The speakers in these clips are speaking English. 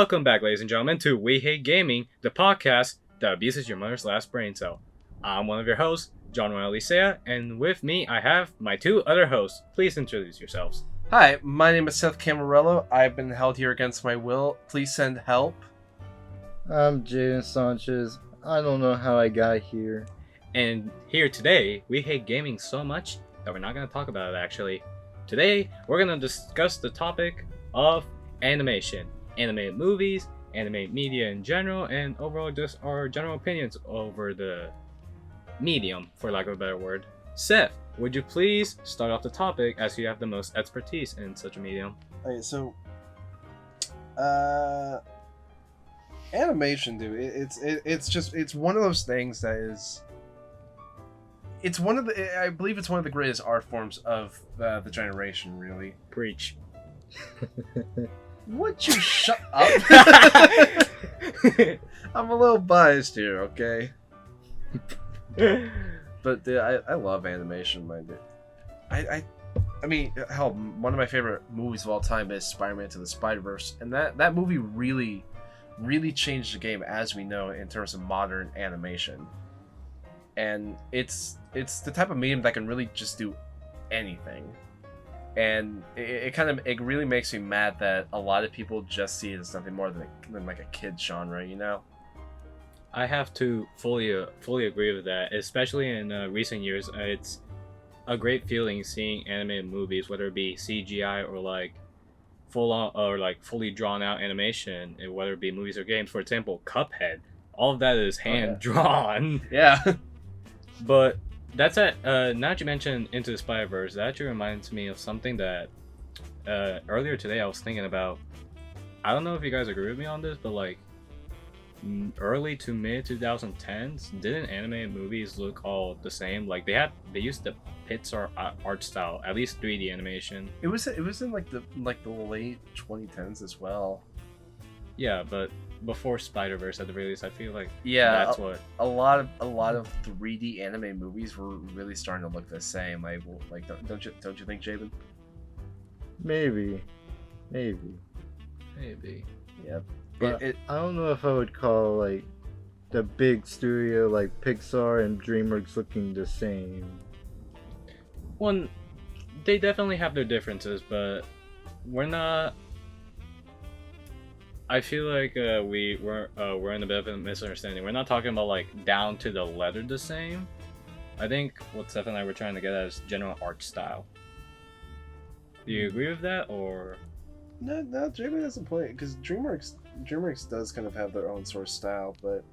Welcome back, ladies and gentlemen, to We Hate Gaming, the podcast that abuses your mother's last brain cell. I'm one of your hosts, John Manuel Licea, and with me I have my two other hosts. Please introduce yourselves. Hi, my name is Seth Camarello. I've been held here against my will. Please send help. I'm Jaden Sanchez. I don't know how I got here. And here today, we hate gaming so much that we're not going to talk about it actually. Today, we're going to discuss the topic of animation. Animated movies, animated media in general, and overall just our general opinions over the medium, for lack of a better word. Seth, would you please start off the topic as you have the most expertise in such a medium? Okay, so, animation, dude. It's one of those things that is. It's one of the. I believe it's one of the greatest art forms of the generation. Really. Preach. Would you shut up? I'm a little biased here, okay? But dude, I love animation, my dude. I mean, hell, one of my favorite movies of all time is Spider-Man Into the Spider-Verse, and that movie really changed the game as we know in terms of modern animation. And it's the type of medium that can really just do anything. And it really makes me mad that a lot of people just see it as nothing more than like a kid's genre, you know? I have to fully agree with that, especially in recent years. It's a great feeling seeing animated movies, whether it be CGI or like full on or like fully drawn out animation, and whether it be movies or games. For example, Cuphead, all of that is hand drawn. Yeah. But that's it. Now that you mentioned Into the Spider-Verse, that actually reminds me of something that earlier today I was thinking about. I don't know if you guys agree with me on this, but like early to mid 2010s, didn't animated movies look all the same? Like they used the Pixar art style, at least 3D animation. It was in like the late 2010s as well. Yeah, but before Spider-Verse at the very least, I feel like that's what a lot of 3D anime movies were really starting to look the same. Like don't you think, Jabin? Maybe. Yeah. But I don't know if I would call like the big studio like Pixar and DreamWorks looking the same. One, they definitely have their differences, but we're not. I feel like we're in a bit of a misunderstanding. We're not talking about like down to the letter the same. I think what Steph and I were trying to get at is general art style. Do you agree with that, or? No, Jabin doesn't play it because DreamWorks does kind of have their own sort of style, but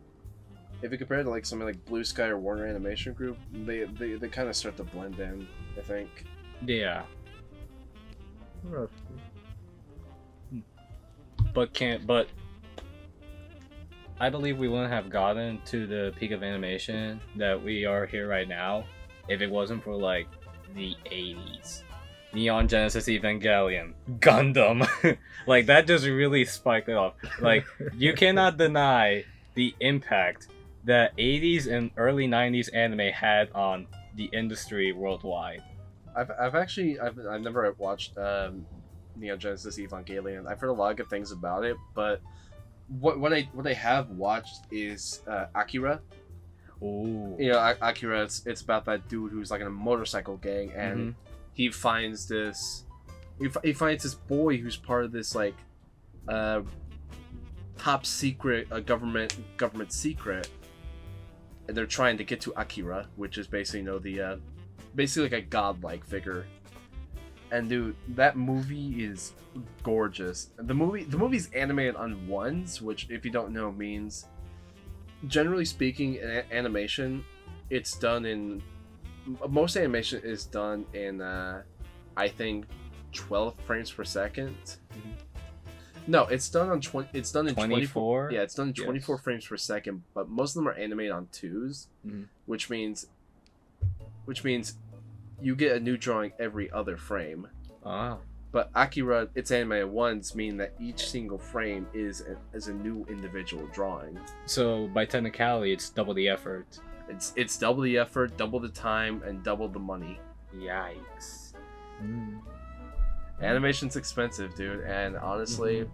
if you compare it to like something like Blue Sky or Warner Animation Group, they kind of start to blend in, I think. Yeah. Roughly. But I believe we wouldn't have gotten to the peak of animation that we are here right now if it wasn't for like the 80s. Neon Genesis Evangelion, Gundam. Like that just really spiked it off. Like you cannot deny the impact that 80s and early 90s anime had on the industry worldwide. I've never watched Neon Genesis Evangelion. I've heard a lot of good things about it, but what I have watched is Akira. Ooh. You know, Akira. It's about that dude who's like in a motorcycle gang, and he finds this. He finds this boy who's part of this like top secret government secret, and they're trying to get to Akira, which is basically basically like a godlike figure. And dude, that movie is gorgeous. The movie's animated on ones, which if you don't know means, generally speaking, in animation, it's done in most animation is done in I think 12 frames per second. No, it's done on 20. It's done in 24. Yeah, it's done in 24 frames per second. But most of them are animated on twos, which means you get a new drawing every other frame. Ah. But Akira, its animated ones, mean that each single frame is a new individual drawing. So by technicality, it's double the effort. It's double the effort, double the time, and double the money. Yikes. Animation's expensive, dude, and honestly,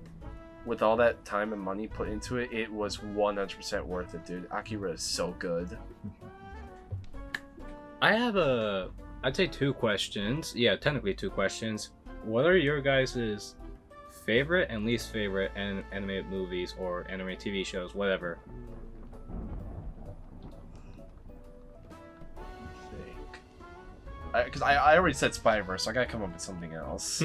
with all that time and money put into it, it was 100% worth it, dude. Akira is so good. I have I'd say 2 questions. Yeah, technically 2 questions. What are your guys' favorite and least favorite animated movies or anime TV shows, whatever? Because I already said Spyverse, so I gotta come up with something else.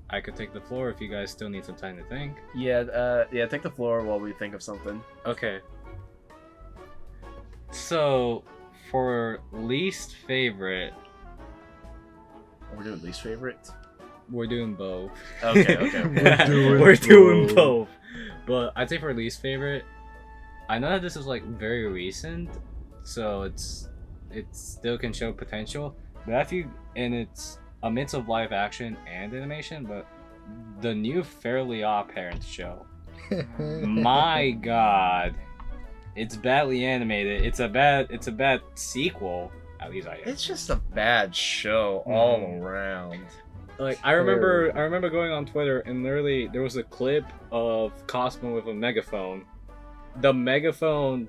I could take the floor if you guys still need some time to think. Yeah, take the floor while we think of something. Okay. So, for least favorite, We're doing least favorite? we're doing both. Okay. We're doing both. But I'd say for least favorite, I know that this is like very recent, so it still can show potential. But it's a mix of live action and animation, but the new Fairly Odd Parents show. My God, it's badly animated. It's a bad sequel. At least I. It's just a bad show all around. Like I remember going on Twitter and literally there was a clip of Cosmo with a megaphone. The megaphone.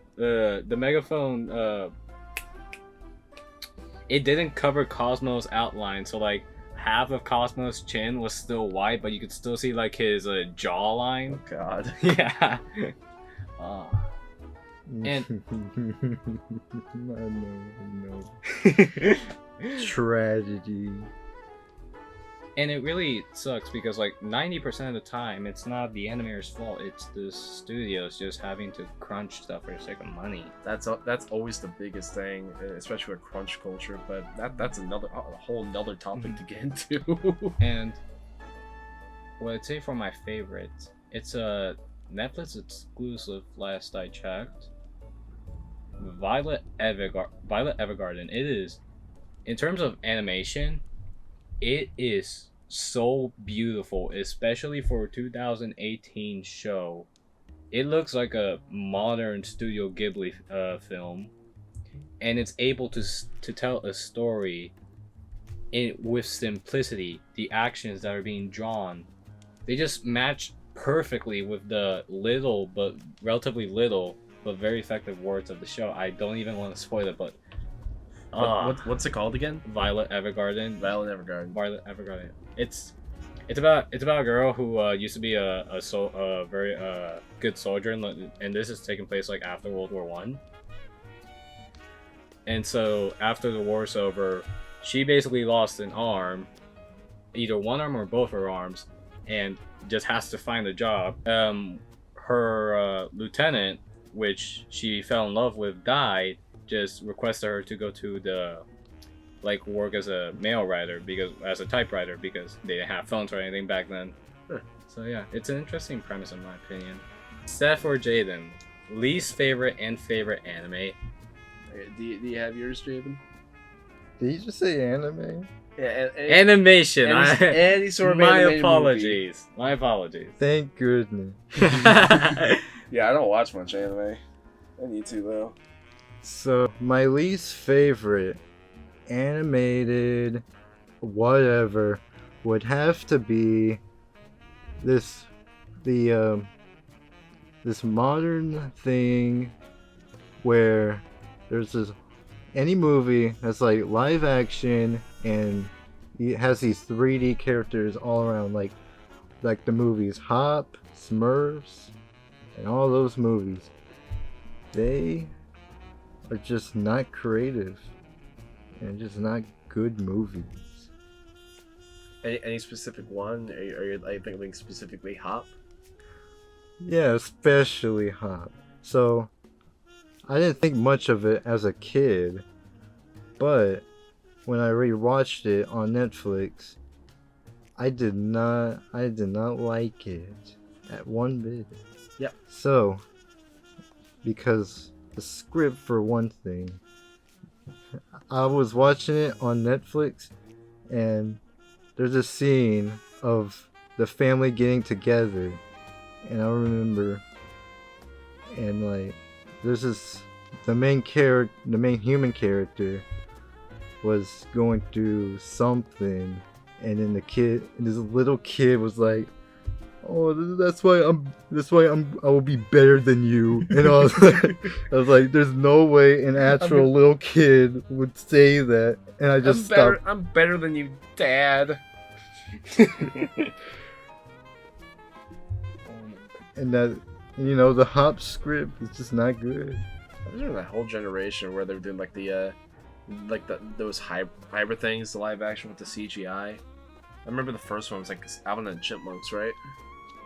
It didn't cover Cosmo's outline, so like half of Cosmo's chin was still white, but you could still see like his jawline. Oh God. Yeah. No. Tragedy. And it really sucks because like 90% of the time it's not the animator's fault, it's the studios just having to crunch stuff for the sake of money. That's always the biggest thing, especially with crunch culture. But that's a whole nother topic to get into. And what I'd say for my favorite, it's a Netflix exclusive. Last I checked, Violet Evergarden. It is, in terms of animation, it is so beautiful, especially for a 2018 show. It looks like a modern Studio Ghibli film, and it's able to tell a story with simplicity. The actions that are being drawn, they just match perfectly with the relatively little but very effective words of the show. I don't even want to spoil it, but What's it called again? Violet Evergarden. Violet Evergarden. It's about a girl who used to be a very good soldier, and this is taking place like after World War One. And so after the war's over, she basically lost an arm, either one arm or both her arms, and just has to find a job. Her lieutenant, which she fell in love with, died. Just requested her to go to the work as a typewriter because they didn't have phones or anything back then. Huh. So yeah, it's an interesting premise in my opinion. Steph or Jaden, least favorite and favorite anime. Do you have yours, Javen? Did you just say anime? Yeah, Animation. Any sort of my animated apologies. movie. My apologies. Thank goodness. Yeah, I don't watch much anime. I need to though. So, my least favorite animated whatever would have to be this modern thing where there's any movie that's like live action and it has these 3D characters all around, like the movies Hop, Smurfs, and all those movies. They are just not creative and just not good movies. Any specific one? Are you thinking specifically Hop? Yeah, especially Hop. So I didn't think much of it as a kid, but when I rewatched it on Netflix, I did not like it at one bit. Yep. So, because the script for one thing, I was watching it on Netflix, and there's a scene of the family getting together, and I remember, and like, there's this, the main human character was going through something, and then this little kid was like, oh, that's why I will be better than you. And I was like, there's no way an actual little kid would say that. And I just stopped. I'm better than you, Dad. And that, you know, the Hop script is just not good. There's been that whole generation where they're doing like those hybrid things, the live action with the CGI. I remember the first one was like Alvin and the Chipmunks, right?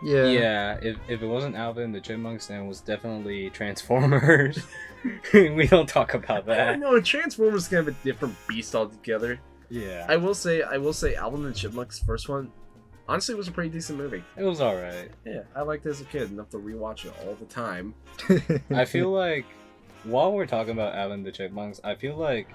Yeah. Yeah, if it wasn't Alvin and the Chipmunks, then it was definitely Transformers. We don't talk about that. No, Transformers is kind of a different beast altogether. Yeah. I will say Alvin and the Chipmunks first one, honestly, was a pretty decent movie. It was alright. Yeah, I liked it as a kid enough to rewatch it all the time. I feel like, while we're talking about Alvin and the Chipmunks, I feel like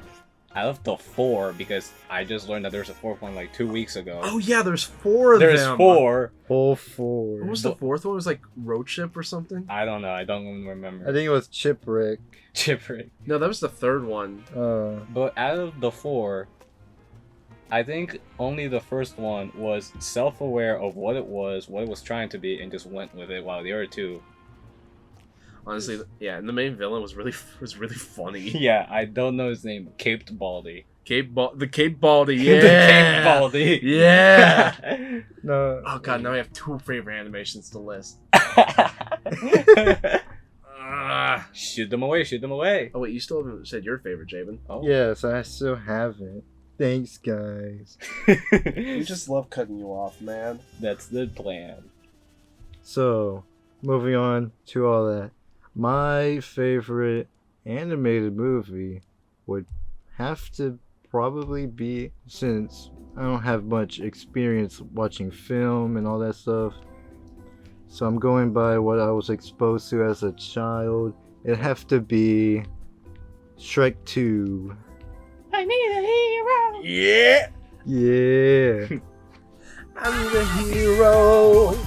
out of the 4, because I just learned that there's a 4th one like 2 weeks ago. Oh yeah, there's 4 of There's them. 4. All 4. What was the 4th one? It was like Road Ship or something? I don't know. I don't even remember. I think it was Chipwreck. Chipwreck. No, that was the 3rd one. But out of the 4, I think only the first one was self-aware of what it was trying to be, and just went with it. While the other 2, Honestly, yeah, and the main villain was really funny. yeah, I don't know his name. Caped Baldy. The Cape Baldy, yeah. The Caped Baldy. Yeah. No. Oh god, now I have 2 favorite animations to list. Shoot them away. Shoot them away. Oh wait, you still haven't said your favorite, Jabin. Oh. Yes, I still haven't. Thanks, guys. We just love cutting you off, man. That's the plan. So, moving on to all that. My favorite animated movie would have to probably be, since I don't have much experience watching film and all that stuff, so I'm going by what I was exposed to as a child. It'd have to be Shrek 2. I need a hero. Yeah. Yeah. I'm the hero.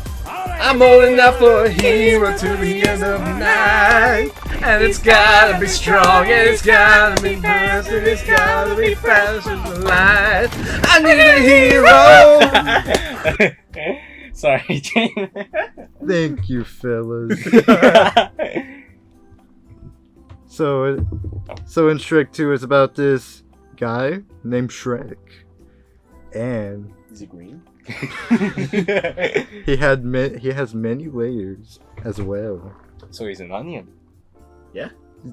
I'm old enough for a hero to the end of the night. And it's gotta be strong, and it's gotta be fast, and it's gotta be fast as the light. I need a hero. Sorry, Jane. Thank you, fellas. So in Shrek 2, it's about this guy named Shrek, and Is he green? he has many layers as well. So he's an onion.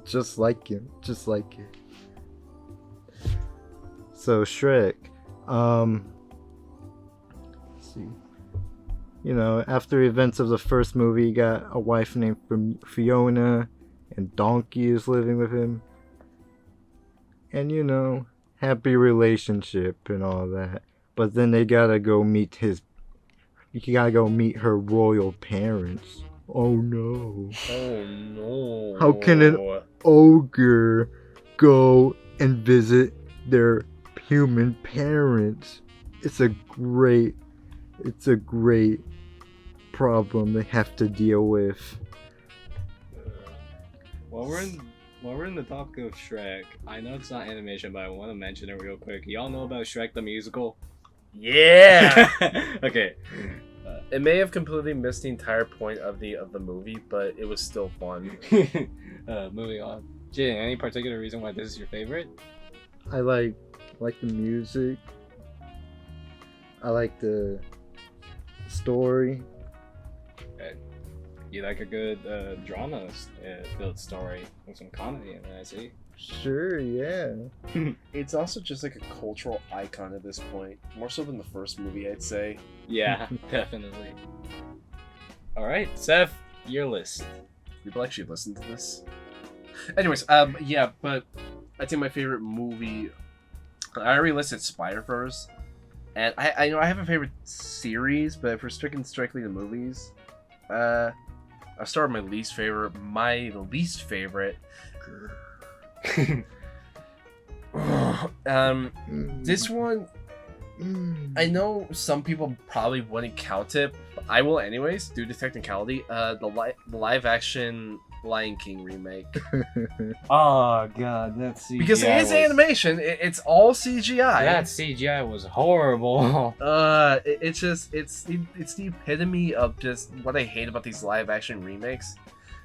Just like him. So Shrek, let's see. You know, after events of the first movie, he got a wife named Fiona, and Donkey is living with him. And you know, happy relationship and all that. But then he gotta go meet her royal parents. Oh no. Oh no. How can an ogre go and visit their human parents? It's a great problem they have to deal with. While we're in the topic of Shrek, I know it's not animation, but I want to mention it real quick. Y'all know about Shrek the musical? Yeah. Okay. It may have completely missed the entire point of the movie, but it was still fun. Moving on. Jin, any particular reason why this is your favorite? I like the music. I like the story. You like a good drama built story with some comedy in it, I see. Sure, yeah. It's also just like a cultural icon at this point, more so than the first movie, I'd say. Yeah, definitely. Alright, Seth, your list. People actually listen to this. Anyways, yeah, but I think my favorite movie, I already listed Spider-Verse, and I know I have a favorite series, but if we're sticking strictly to movies, I'll start with my least favorite. My least favorite. This one, I know some people probably wouldn't count it, but I will anyways, due to technicality. The live action Lion King remake. Oh god, that's CGI. Because it is animation, it's all CGI. That CGI was horrible. It's the epitome of just what I hate about these live action remakes.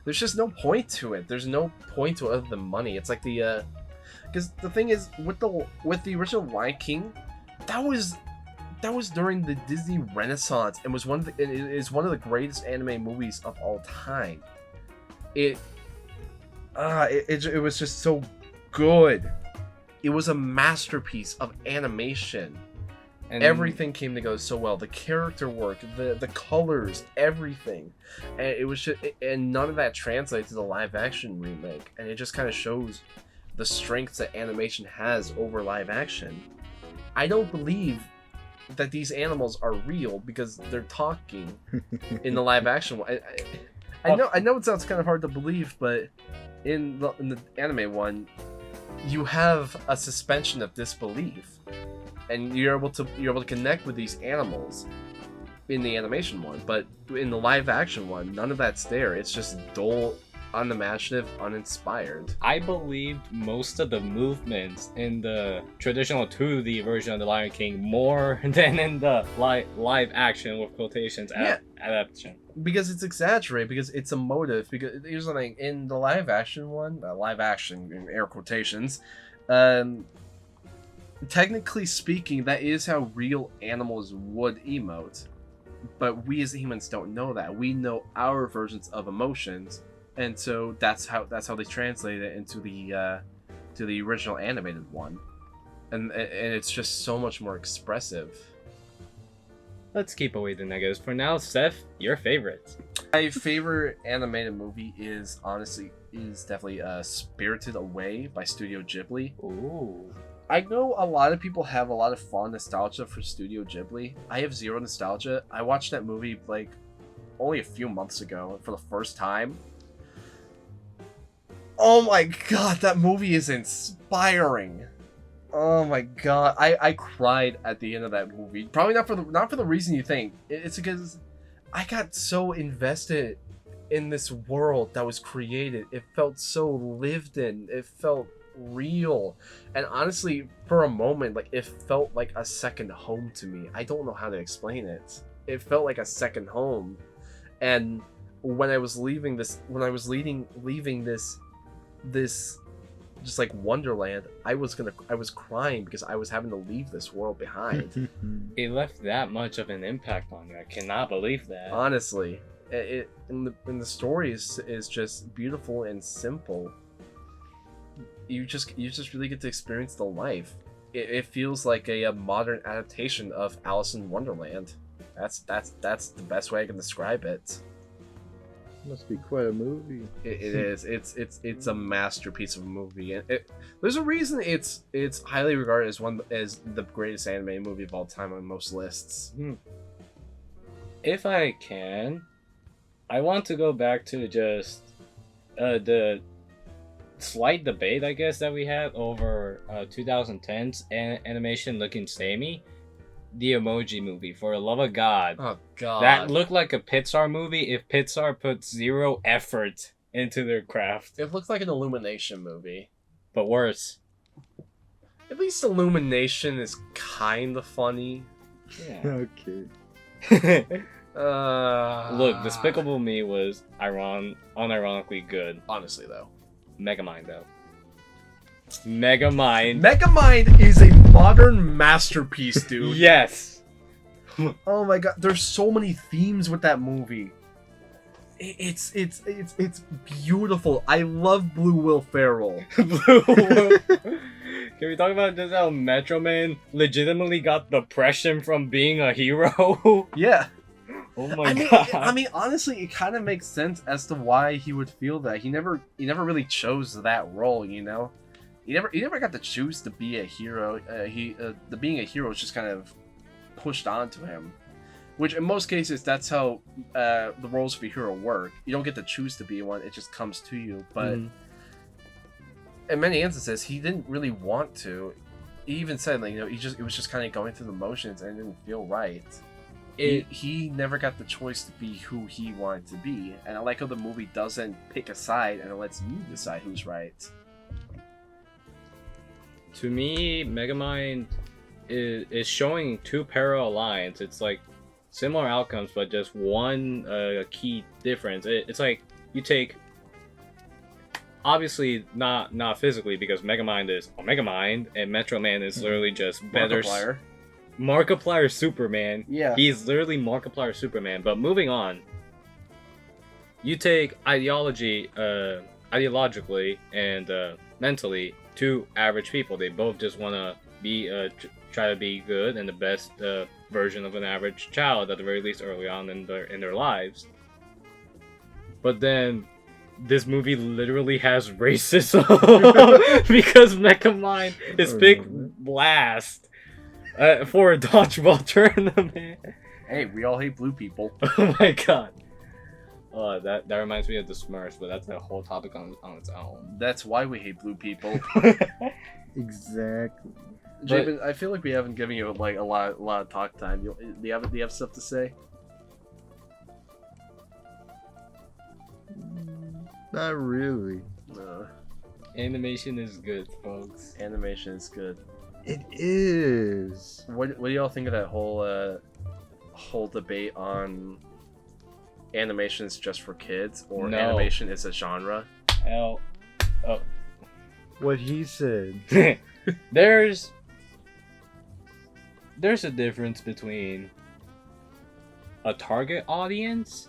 There's just no point to it. There's no point to it other than money. It's like because the thing is with the original Lion King, that was during the Disney Renaissance and was it is one of the greatest anime movies of all time. It was just so good. It was a masterpiece of animation. And Everything came together so well. The character work, the colors, everything, and it was just, and none of that translates to the live action remake. And it just kind of shows the strengths that animation has over live action. I don't believe that these animals are real because they're talking in the live action one. I know it sounds kind of hard to believe, but in the anime one, you have a suspension of disbelief. And you're able to connect with these animals in the animation one, but in the live action one, none of that's there. It's just dull, unimaginative, uninspired. I believed most of the movements in the traditional 2D version of The Lion King more than in the live action with quotations adaptation. Because it's exaggerated, because it's emotive. Because here's the thing: in the live action one, live action in air quotations, technically speaking, that is how real animals would emote. But we as humans don't know that. We know our versions of emotions, and so that's how they translate it into the original animated one, and it's just so much more expressive. Let's keep away the negatives for now. Seth, your favorite? My favorite animated movie is definitely Spirited Away by Studio Ghibli. Ooh. I know a lot of people have a lot of fond nostalgia for Studio Ghibli. I have zero nostalgia. I watched that movie like only a few months ago for the first time. Oh my god, that movie is inspiring. Oh my god, I cried at the end of that movie. Probably not for the reason you think. It's because I got so invested in this world that was created. It felt so lived in. It felt real, and honestly, for a moment, like, it felt like a second home to me. I don't know how to explain it. It felt like a second home, and when I was leaving this just like Wonderland, I was crying because I was having to leave this world behind. It left that much of an impact on you. I cannot believe that. Honestly, and the story is just beautiful and simple. You just really get to experience the life. It feels like a modern adaptation of Alice in Wonderland. That's the best way I can describe it. Must be quite a movie. It is. It's a masterpiece of a movie, and there's a reason it's highly regarded as the greatest anime movie of all time on most lists. If I can, I want to go back to just the slight debate, I guess, that we had over 2010's animation looking samey. The Emoji Movie, for the love of God. Oh god. That looked like a Pixar movie if Pixar put zero effort into their craft. It looked like an Illumination movie. But worse. At least Illumination is kind of funny. Yeah. Okay. Look, Despicable Me was unironically good. Honestly, though. Megamind, though. Megamind is a modern masterpiece, dude. Yes. Oh my god, there's so many themes with that movie. It's beautiful. I love Blue Will Ferrell. Blue Will. Can we talk about just how Metro Man legitimately got depression from being a hero? Yeah. Oh my god. I mean, honestly, it kind of makes sense as to why he would feel that. He never really chose that role, you know. He never got to choose to be a hero. The being a hero was just kind of pushed onto him, which in most cases that's how the roles of a hero work. You don't get to choose to be one; it just comes to you. But in many instances, he didn't really want to. He even said, like, you know, it was just kind of going through the motions and it didn't feel right. He never got the choice to be who he wanted to be, and I like how the movie doesn't pick a side and it lets you decide who's right. To me, Megamind is showing two parallel lines. It's like similar outcomes, but just one key difference. It's like you take, obviously not physically, because Megamind is a Megamind, and Metro Man is literally just better. Markiplier Superman. Yeah. He's literally Markiplier Superman. But moving on, you take ideologically and mentally two average people. They both just want to be try to be good and the best version of an average child, at the very least early on in their lives. But then this movie literally has racism because Megamind is picked last for a dodgeball tournament. Hey, we all hate blue people. Oh my god. That reminds me of the Smurfs, but that's a whole topic on its own. That's why we hate blue people. Exactly. Jabin, I feel like we haven't given you like a lot of talk time. Do you have stuff to say? Not really. Animation is good, folks. Animation is good. It is. What do y'all think of that whole debate on animation is just for kids or No. animation is a genre? Hell. Oh. What he said. There's a difference between a target audience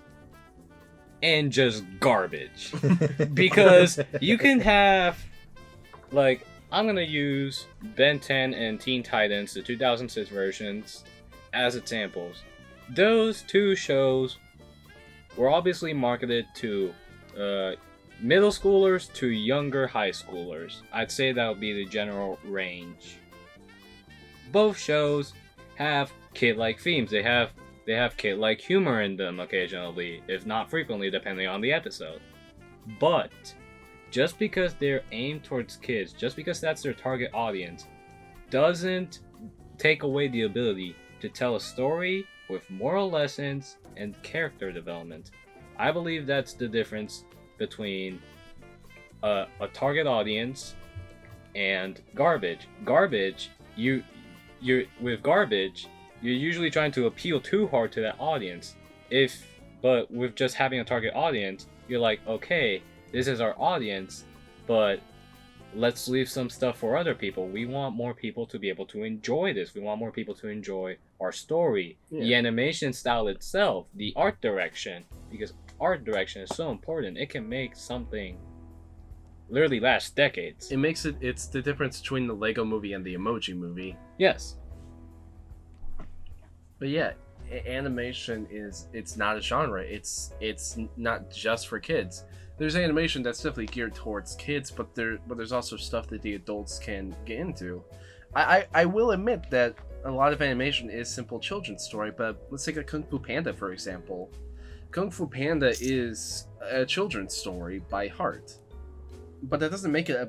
and just garbage. Because you can have, like, I'm gonna use Ben 10 and Teen Titans, the 2006 versions, as examples. Those two shows were obviously marketed to middle schoolers to younger high schoolers. I'd say that would be the general range. Both shows have kid-like themes. They have kid-like humor in them occasionally, if not frequently, depending on the episode. But just because they're aimed towards kids, just because that's their target audience, doesn't take away the ability to tell a story with moral lessons and character development. I believe that's the difference between a target audience and garbage. You're usually trying to appeal too hard to that audience. But with just having a target audience, you're like, okay, this is our audience, but let's leave some stuff for other people. We want more people to be able to enjoy this. We want more people to enjoy our story, the animation style itself, the art direction, because art direction is so important. It can make something literally last decades. It's the difference between the Lego movie and the Emoji movie. Yes. But yeah, animation it's not a genre. It's not just for kids. There's animation that's definitely geared towards kids, but there's also stuff that the adults can get into. I will admit that a lot of animation is simple children's story, but let's take a Kung Fu Panda for example. Kung Fu Panda is a children's story by heart, but that doesn't make it a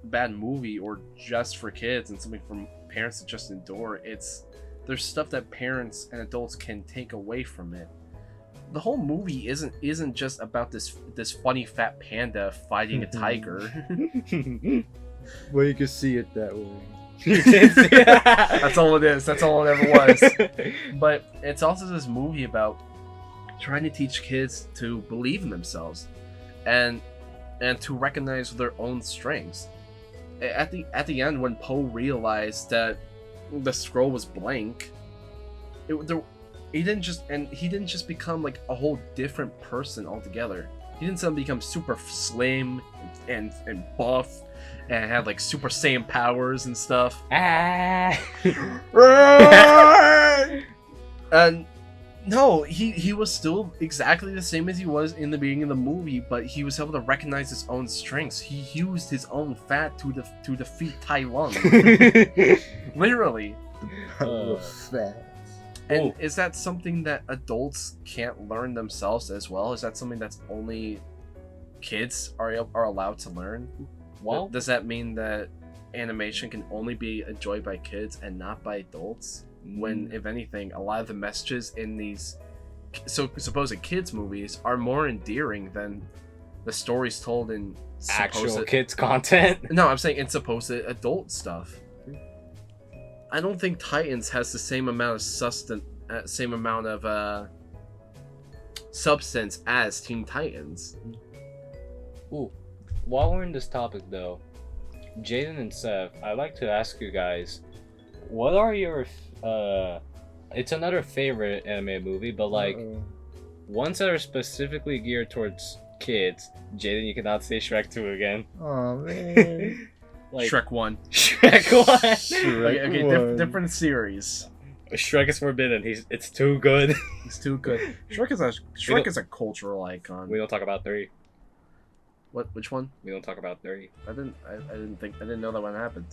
bad movie or just for kids and something for parents to just endure. There's stuff that parents and adults can take away from it. The whole movie isn't just about this funny fat panda fighting a tiger. Well, you can see it that way. That's all it is. That's all it ever was. But it's also this movie about trying to teach kids to believe in themselves and to recognize their own strengths. At the end, when Poe realized that the scroll was blank, he didn't just become like a whole different person altogether. He didn't suddenly become super slim and buff and had like Super Saiyan powers and stuff. And no, he was still exactly the same as he was in the beginning of the movie, but he was able to recognize his own strengths. He used his own fat to defeat Tai Lung. Literally. Fat. And is that something that adults can't learn themselves as well? Is that something that's only kids are allowed to learn? Well, does that mean that animation can only be enjoyed by kids and not by adults? when, if anything, a lot of the messages in these supposed kids movies are more endearing than the stories told in actual kids content. No, I'm saying in supposed adult stuff. I don't think Titans has the same amount of substance as Teen Titans. Ooh, while we're in this topic though, Jaden and Seth, I'd like to ask you guys, what are your it's another favorite anime movie, but like ones that are specifically geared towards kids. Jaden, you cannot say Shrek 2 again. Oh man. Like, Shrek 1. Shrek 1. Okay, 1. Different series. Shrek is forbidden. It's too good. It's too good. Shrek is a cultural icon. We don't talk about 3. What? Which one? We don't talk about 3. I didn't know that one happened.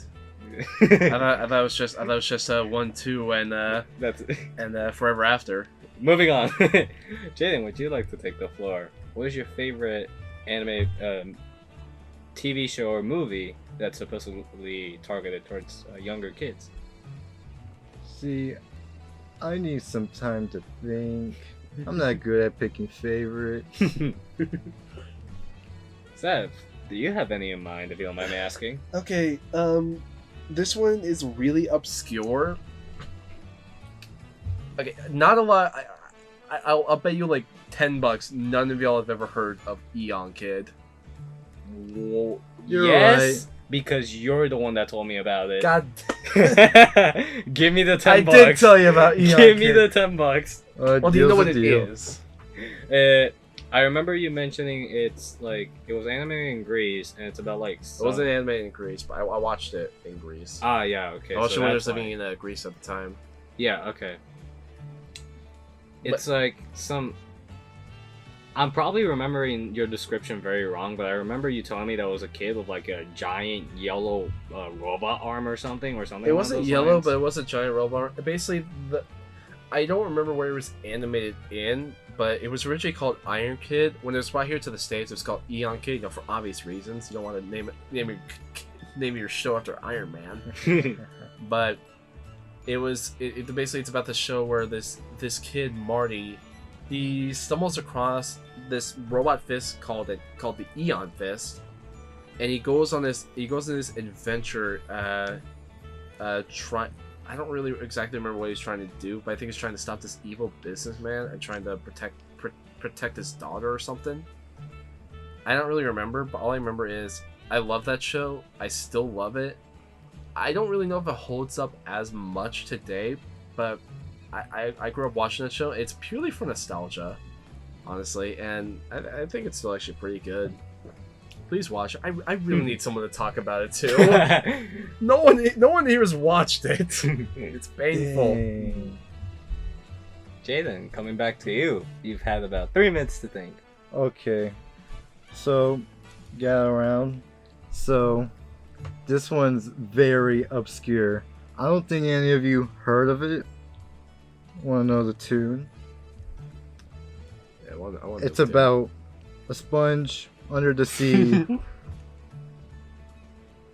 I thought it was just 1, 2, and That's Forever After. moving on. Jaden, would you like to take the floor? What is your favorite anime TV show or movie that's supposedly targeted towards younger kids? See, I need some time to think. I'm not good at picking favorite. Seth, do you have any in mind, if you don't mind me asking? Okay, this one is really obscure. Okay, not a lot. I'll bet you like $10. None of y'all have ever heard of Eon Kid. You're yes, because you're the one that told me about it. God, Give me the $10. I did tell you about Eon Give Kid. me the $10. Well, do you know what it is? I remember you mentioning it's like it was animated in Greece, and it's about like. It wasn't animated in Greece, but I watched it in Greece. Ah, yeah, okay. I watched so it when I was that's living fine. in Greece at the time. Yeah, okay. It's like some. I'm probably remembering your description very wrong, but I remember you telling me that was a kid with like a giant yellow robot arm or something. It along wasn't those yellow, lines. but it was a giant robot. Basically, I don't remember where it was animated in, but it was originally called Iron Kid. When it was brought here to the States, it was called Eon Kid, for obvious reasons. You don't want to name your show after Iron Man. But basically it's about the show where this kid Marty, he stumbles across this robot fist called the Eon Fist, and he goes on this adventure. I don't really exactly remember what he's trying to do, but I think he's trying to stop this evil businessman and trying to protect his daughter or something. I don't really remember, but all I remember is I love that show. I still love it. I don't really know if it holds up as much today, but I grew up watching that show. It's purely for nostalgia, honestly, and I think it's still actually pretty good. Please watch it. I really need someone to talk about it too. No one here has watched it. It's painful. Dang. Jaden, coming back to you. You've had about 3 minutes to think. Okay, so gather around. So this one's very obscure. I don't think any of you heard of it. Want to know the tune? Yeah, I want It's about a sponge under the sea.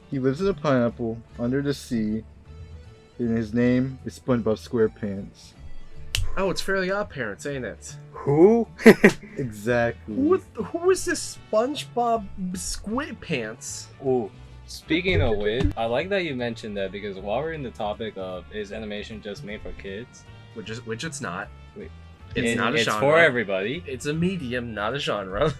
He lives in a pineapple under the sea, and his name is SpongeBob SquarePants. Oh, it's Fairly Odd Parents, ain't it? Who? Exactly. Who is this SpongeBob SquarePants? Ooh. Speaking of which, I like that you mentioned that because while we're in the topic of is animation just made for kids, Which it's not. Wait. It's not a it's genre. for everybody. It's a medium, not a genre.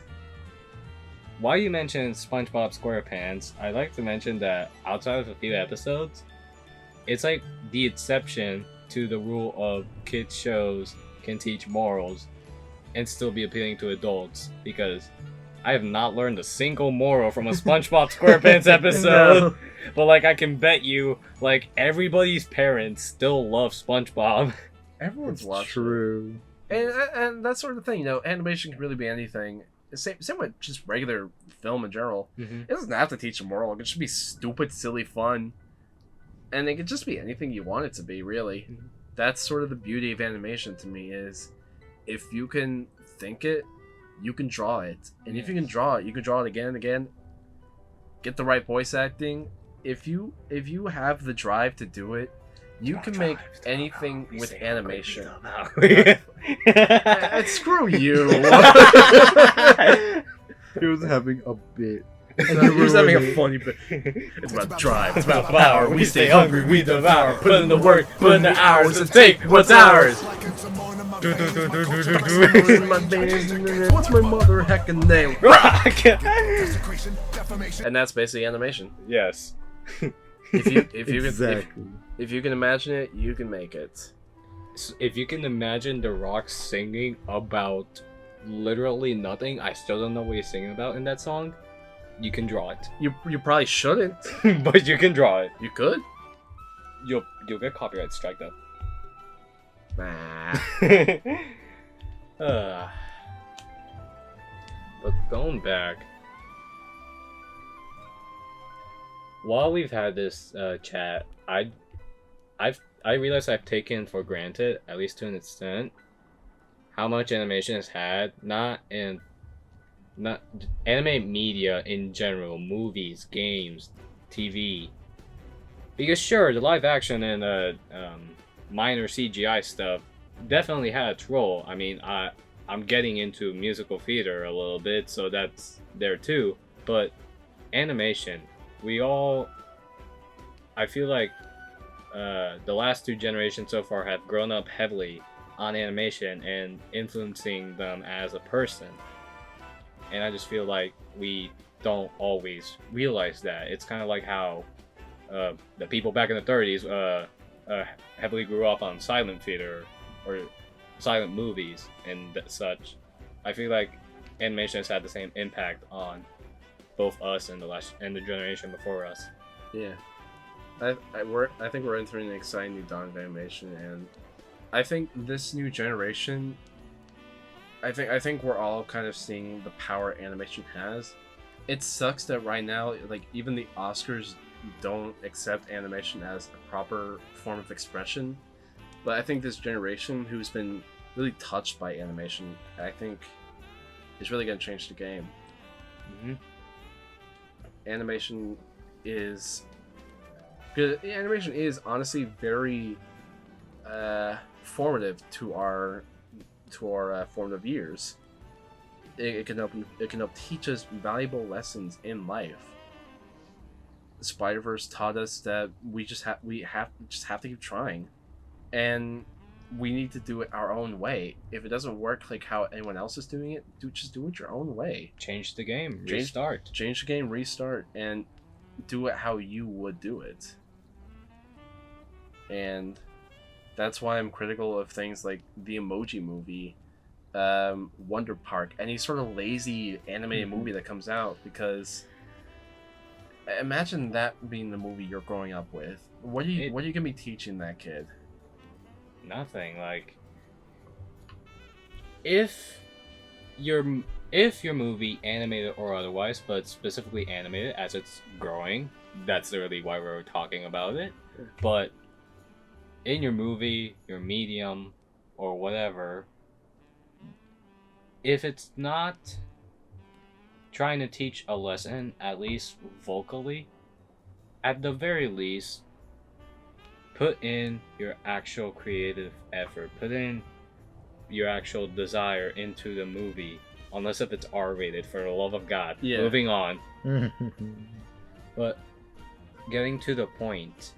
While you mentioned SpongeBob SquarePants, I'd like to mention that outside of a few episodes, it's like the exception to the rule of kids shows can teach morals and still be appealing to adults, because I have not learned a single moral from a SpongeBob SquarePants episode. No. But like I can bet you, like everybody's parents still love SpongeBob. Everyone's It's watching. true. And that sort of thing, animation can really be anything. Same with just regular film in general. Mm-hmm. It doesn't have to teach a moral. It can just be stupid, silly fun. And it can just be anything you want it to be, really. Mhm. That's sort of the beauty of animation to me, is if you can think it, you can draw it. And if you can draw it, you can draw it again and again. Get the right voice acting. If you have the drive to do it, You can make anything with animation. Screw you. He was having a bit. He was having a funny bit. It's about drive. It's about power. We stay hungry. We devour. Put in the work. Put in the hours. And take what's ours. What's my mother heckin' name? And that's basically animation. Yes. If you can imagine it, you can make it. If you can imagine The Rock singing about literally nothing, I still don't know what he's singing about in that song. You can draw it. You probably shouldn't, but you can draw it. You could. You'll get copyright strike though. Nah. But going back, while we've had this chat, I realized I've taken for granted, at least to an extent, how much animation has had, not anime media in general, movies, games, TV. Because sure, the live action and minor CGI stuff definitely had its role. I mean, I'm getting into musical theater a little bit, so that's there too. But animation, I feel like the last two generations so far have grown up heavily on animation and influencing them as a person. And I just feel like we don't always realize that. It's kind of like how the people back in the 30s heavily grew up on silent theater or silent movies and such. I feel like animation has had the same impact on both us and the generation before us. Yeah, I think we're entering an exciting new dawn of animation, and I think this new generation, I think we're all kind of seeing the power animation has. It sucks that right now, like, even the Oscars don't accept animation as a proper form of expression. But I think this generation, who's been really touched by animation, I think is really going to change the game. Mm-hmm. Animation is honestly very formative to our formative years. It can help teach us valuable lessons in life. Spider-Verse taught us that we just have to keep trying, and we need to do it our own way. If it doesn't work like how anyone else is doing it, just do it your own way. Change the game, restart. Change the game, restart, and do it how you would do it. And that's why I'm critical of things like the Emoji Movie, Wonder Park, any sort of lazy animated movie that comes out, because imagine that being the movie you're growing up with. What are you gonna be teaching that kid? Nothing. Like, if your movie, animated or otherwise, but specifically animated as it's growing, that's really why we're talking about it. But in your movie, your medium, or whatever, if it's not trying to teach a lesson, at least vocally, at the very least, put in your actual creative effort. Put in your actual desire into the movie. Unless if it's R-rated, for the love of God. Yeah. Moving on. But getting to the point,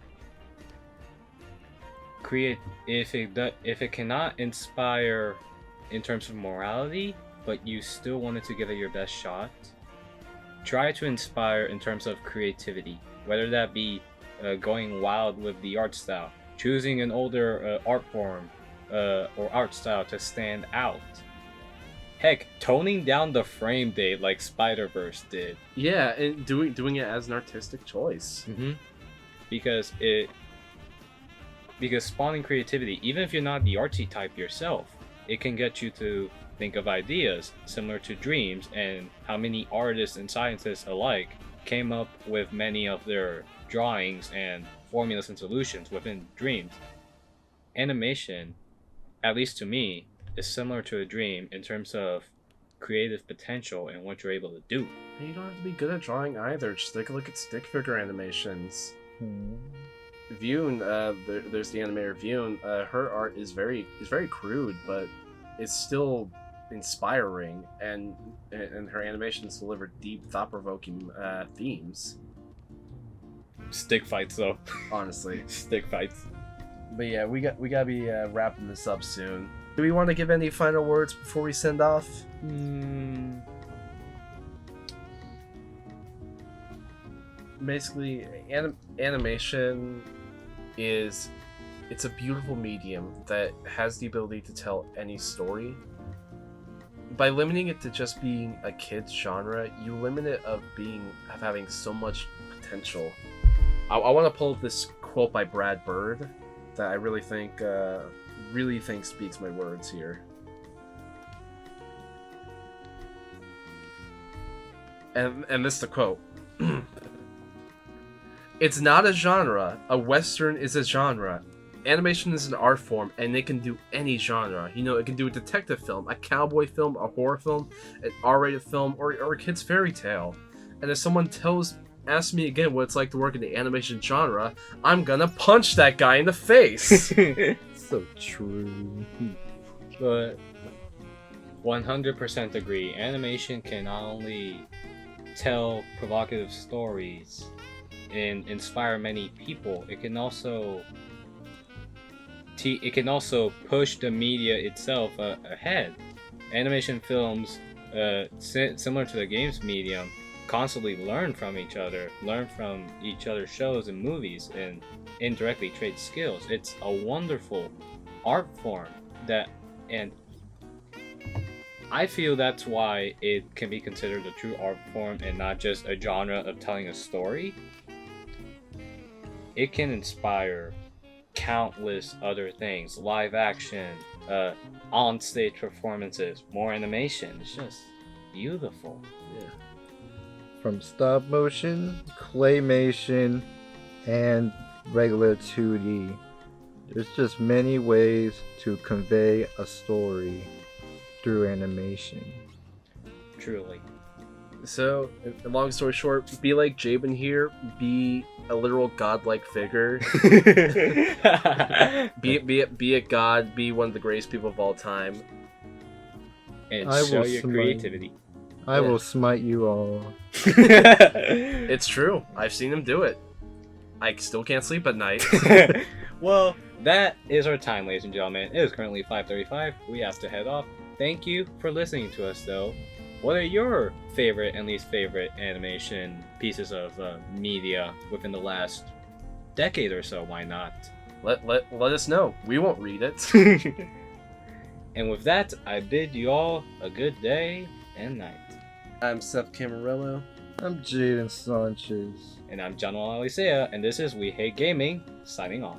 if it cannot inspire in terms of morality, but you still wanted to give it your best shot, try to inspire in terms of creativity, whether that be going wild with the art style, choosing an older art form or art style to stand out. Heck, toning down the frame rate like Spider-Verse did. Yeah, and doing it as an artistic choice. Mm-hmm. Because spawning creativity, even if you're not the artsy type yourself, it can get you to think of ideas similar to dreams, and how many artists and scientists alike came up with many of their drawings and formulas and solutions within dreams. Animation, at least to me, is similar to a dream in terms of creative potential and what you're able to do. And you don't have to be good at drawing either. Just take a look at stick figure animations. Vyun, there's the animator Vyun. Her art is very crude, but it's still inspiring, and her animations deliver deep, thought-provoking themes. Stick fights though. Honestly, Stick fights. but yeah, we gotta be wrapping this up soon. Do we want to give any final words before we send off? Basically, animation it's a beautiful medium that has the ability to tell any story. By limiting it to just being a kid's genre, you limit it of having so much potential. I want to pull up this quote by Brad Bird that I really think speaks my words here. And this is the quote. It's not a genre. A Western is a genre. Animation is an art form, and it can do any genre. You know, it can do a detective film, a cowboy film, a horror film, an R-rated film, or a kid's fairy tale. And if someone asks me again what it's like to work in the animation genre, I'm gonna punch that guy in the face. So true. But 100% agree. Animation can not only tell provocative stories and inspire many people, it can also push the media itself ahead. Animation films, similar to the games medium, constantly learn from each other's shows and movies, and indirectly trade skills. It's a wonderful art form and I feel that's why it can be considered a true art form and not just a genre of telling a story. It can inspire countless other things: live action, on-stage performances, more animation. It's just beautiful. Yeah. From stop motion, claymation, and regular 2D. There's just many ways to convey a story through animation. Truly. So, long story short, be like Jabin here. Be a literal godlike figure. be a god. Be one of the greatest people of all time. And I show will your smite- creativity. I will smite you all. It's true. I've seen him do it. I still can't sleep at night. Well, that is our time, ladies and gentlemen. It is currently 5:35. We have to head off. Thank you for listening to us, though. What are your favorite and least favorite animation pieces of media within the last decade or so? Why not? Let us know. We won't read it. And with that, I bid you all a good day and night. I'm Seth Camarillo. I'm Jaden Sanchez. And I'm John Wall Alicea, and this is We Hate Gaming, signing off.